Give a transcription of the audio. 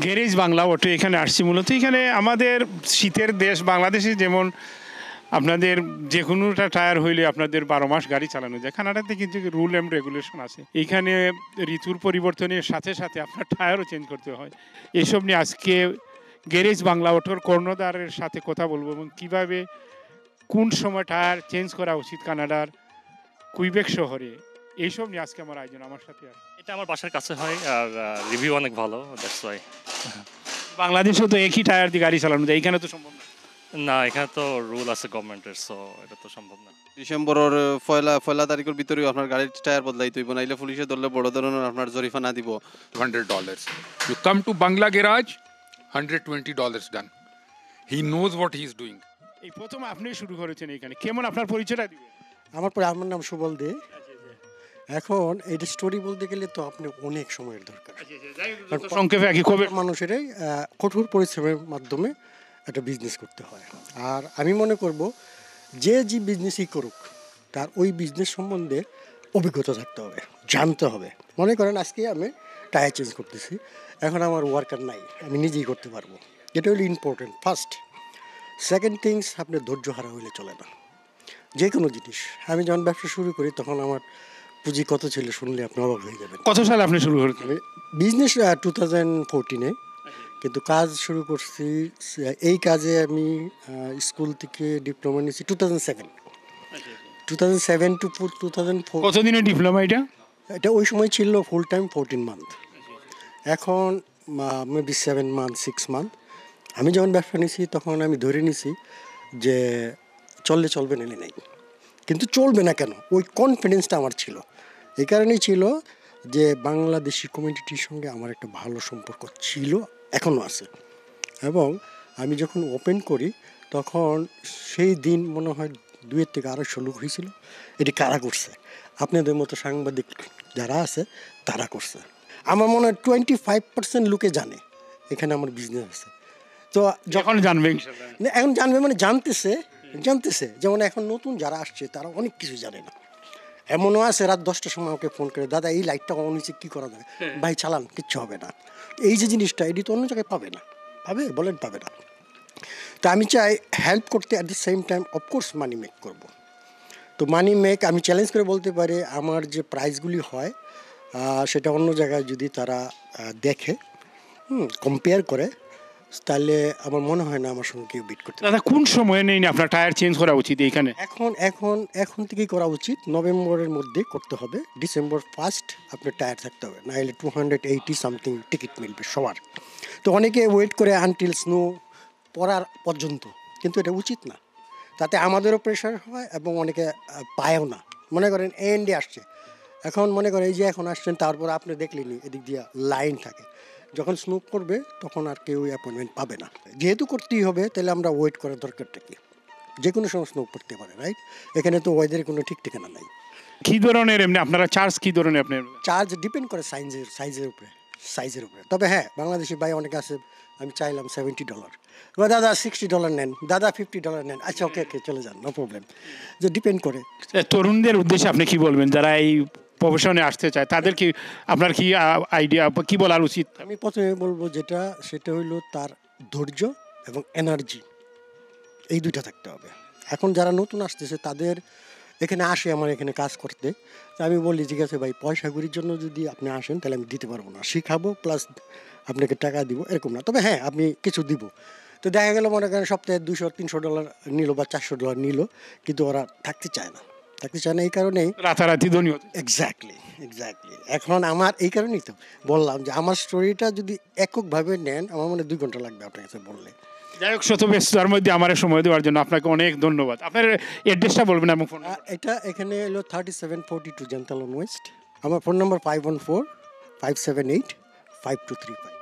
Garage Bangla auto এখানে আসছি মূলত। এখানে আমাদের শীতের দেশ বাংলাদেশে যেমন আপনাদের যে কোনোটা টায়ার হইলে আপনাদের 12 মাস গাড়ি চালানো যায়, কানাডাতে কিন্তু রুল অ্যান্ড রেগুলেশন আছে। এইখানে ঋতুর পরিবর্তনের সাথে সাথে আপনার টায়ারও চেঞ্জ করতে হয়। এসব নিয়ে আজকে গ্যারেজ বাংলা অটোর কর্ণধারের সাথে কথা বলবো এবং কীভাবে কোন সময় টায়ার চেঞ্জ করা উচিত কানাডার কুইবেক শহরে, এইসব নিয়ে আজকে আমার আয়োজন। আমার সাথে এটা আমার বাসার কাছে হয় আর রিভিউ অনেক ভালো, দ্যাটস ওয়াই। বাংলাদেশেও তো একই টায়ার দিয়ে গাড়ি চালানো যায়, এখানে তো সম্ভব না। না, এখানে তো রুল আছে গভর্নমেন্টের, সো এটা তো সম্ভব না। ডিসেম্বরের পয়লা তারিখের ভিতরেও আপনার গাড়ির টায়ার বদলাইতে হইব, নাইলে পুলিশে ধরলে বড় ধরনের আপনার জরিমানা দিব। $100. You come to Bangla Garage, $120 done. He knows what he is doing. এই প্রথম আপনি শুরু করেছেন এখানে, কেমন আপনার পরিচয়টা দিবেন? আমার নাম সুবল দে। এখন এইটা স্টোরি বলতে গেলে তো আপনি অনেক সময়ের দরকার। সংক্ষেপে আগে কবে মানুষের কঠোর পরিশ্রমের মাধ্যমে একটা বিজনেস করতে হয়। আর আমি মনে করব যে বিজনেসই করুক তার ওই বিজনেস সম্বন্ধে অভিজ্ঞতা থাকতে হবে, জানতে হবে। মনে করেন আজকে আমি টায়ার চেঞ্জ করতেছি, এখন আমার ওয়ার্কার নাই, আমি নিজেই করতে পারবো, এটা হলো ইম্পর্টেন্ট ফার্স্ট। সেকেন্ড থিংস, আপনি ধৈর্য হারা হইলে চলে না যে কোনো জিনিস। আমি যখন ব্যবসা শুরু করি তখন আমার পুঁজি কত ছিল শুনলে আপনি অবাক হয়ে যাবেন। কত সালে আপনি শুরু করেছেন বিজনেস? 2014-এ, কিন্তু কাজ শুরু করছি এই কাজে আমি স্কুল থেকে ডিপ্লোমা নিয়েছি 2007 to 2004। কতদিনের ডিপ্লোমা এটা? এটা ওই সময় ছিল ফুল টাইম 14 মান্থ, এখন মেবি 7 মান্থ 6 মান্থ। আমি যখন ব্যবসা নিয়েছি তখন আমি ধরে নিয়েছি যে চলবে নেই নাই, কিন্তু চলবে না কেন, ওই কনফিডেন্সটা আমার ছিল। এই কারণেই ছিল যে বাংলাদেশি কমিউনিটির সঙ্গে আমার একটা ভালো সম্পর্ক ছিল, এখনও আছে। এবং আমি যখন ওপেন করি তখন সেই দিন মনে হয় 2 থেকে 250 লোক হয়েছিল। এটি কারা করছে? আপনাদের মতো সাংবাদিক যারা আছে তারা করছে। আমার মনে হয় 25% লোকে জানে এখানে আমার বিজনেস আছে। তো যখন জানবে, এখন জানবে মানে জানতেছে। যেমন এখন নতুন যারা আসছে তারা অনেক কিছু জানে না। এমনও আছে রাত 10টার সময় আমাকে ফোন করে, দাদা এই লাইটটা অন হয়েছে, কী করা যায়? ভাই চালান, কিচ্ছু হবে না। এই যে জিনিসটা এটি তো অন্য জায়গায় পাবে না, পাবে না। তো আমি চাই হেল্প করতে, at the same time of course money make করব। তো মানি মেক আমি চ্যালেঞ্জ করে বলতে পারি, আমার যে প্রাইসগুলি হয় সেটা অন্য জায়গায় যদি তারা দেখে, কম্পেয়ার করে, তাহলে আমার মনে হয় না আমার সঙ্গে কেউ বিট করতে। দাদা কোন সময়ে নেই না আপনার টায়ার চেঞ্জ করা উচিত এইখানে? এখন থেকেই করা উচিত। নভেম্বরের মধ্যে করতে হবে, ডিসেম্বর 1 আপনার টায়ার থাকতে হবে, নাহলে 280 সামথিং টিকিট মিলবে সবার। তো অনেকে ওয়েট করে আনটিল স্নো পড়ার পর্যন্ত, কিন্তু এটা উচিত না। তাতে আমাদেরও প্রেশার হয় এবং অনেকে পায়ও না। মনে করেন এন্ডে আসছে, এখন মনে করেন এই যে এখন আসছেন, তারপর আপনি দেখলেনি এদিক দিয়ে লাইন থাকে, যখন স্নো করবে তখন আর কেউ অ্যাপয়েন্টমেন্ট পাবে না। যেহেতু করতেই হবে, তাহলে আমরা ওয়েট করার দরকারটা কি? যে কোনো সময় স্নো করতে পারে, রাইট? এখানে তো ওয়েদারের কোনো ঠিক ঠিকানা নাই। কী ধরনের এমনি আপনারা চার্জ, কী ধরনের আপনার চার্জ ডিপেন্ড করে সাইজের উপরে। তবে হ্যাঁ, বাংলাদেশি ভাই অনেকে আছে, আমি চাইলাম $70, দাদা $60 নেন, দাদা $50 নেন, আচ্ছা ওকে চলে যান, নো প্রবলেম। যে ডিপেন্ড করে। তরুণদের উদ্দেশ্যে আপনি কি বলবেন যারা এই প্রফেশনে আসতে চায়, তাদের কি আপনার কি আইডিয়া, কি বলার উচিত? আমি প্রথমে বলবো সেটা হইলো তার ধৈর্য এবং এনার্জি, এই দুইটা থাকতে হবে। এখন যারা নতুন আসতেছে তাদের এখানে আসে আমার এখানে কাজ করতে, তো আমি বলি ঠিক আছে ভাই, পয়সাগুলির জন্য যদি আপনি আসেন তাহলে আমি দিতে পারবো না, শিখাবো প্লাস আপনাকে টাকা দিব এরকম না, তবে হ্যাঁ আপনি কিছু দিব। তো দেখা গেল মনে করেন সপ্তাহে $200-300 নিল বা $400 নিল, কিন্তু ওরা থাকতে চায় না। এই কারণেই রাতারাতি ধনী হতে। এক্স্যাক্টলি। এখন আমার এই কারণেই তো বললাম যে আমার স্টোরিটা যদি এককভাবে নেন, আমার মনে 2 ঘন্টা লাগবে আপনার কাছে বললে। যাই হোক, শত ব্যস্ততার মধ্যে আমার সময় দেওয়ার জন্য আপনাকে অনেক ধন্যবাদ। আপনার অ্যাড্রেসটা বলবেন এবং ফোন? এটা এখানে হলো 3742 জেন্টালন ওয়েস্ট। আমার ফোন নাম্বার 514-578-5235।